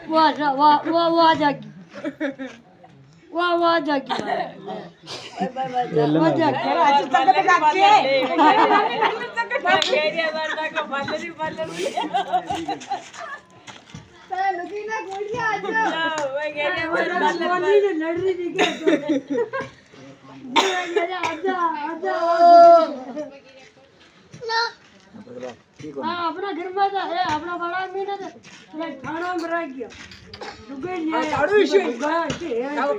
वाह जागी वाह जागी अपना घर में है अपना बड़ा आदमी ना थाना में रह गया पाड़ो इशू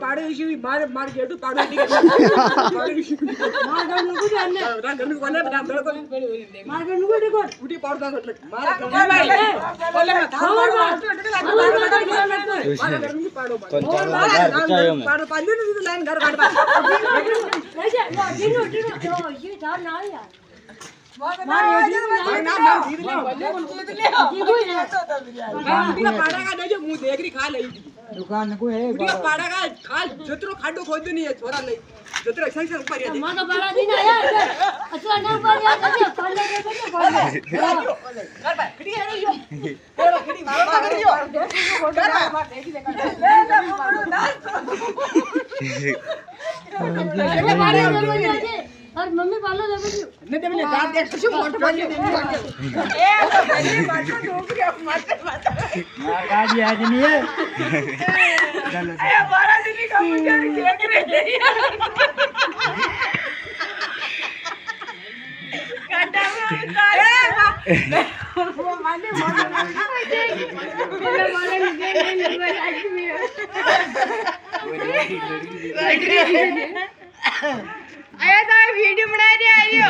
पाड़ो इशू मार गया तो पाड़ो पाड़ो इशू मार कर नुको जानने घर में कोने बता दो मार कर नुको देखो उठी पाड़ दा मार भाई बोले मत पाड़ो पाड़ो पांच दिन लाइन घर काट पा ऐसे दिनो ये था ना यार दुकान को है पाड़ा का खाल जतरो खाडो खोद नहीं है छोरा नहीं जतरो एक्शन से ऊपर है मां का बड़ा दिन आया अच्छा ना ऊपर यार पाले दे कर भाई खड़ी है यो बोलो खड़ी मार खड़ी हो कर मार देखी देखा ले मारे और मम्मी पालो दे बच्चू नहीं दे ले गाड़ देख कुछ मोटो पानी दे ए तो पहले मारतो डोबरी अब मारते मार गाड़ी आज नहीं है ए बारा दिन का मुझे देख रहे काटा वो माने आया था वीडियो बना रहे आइयो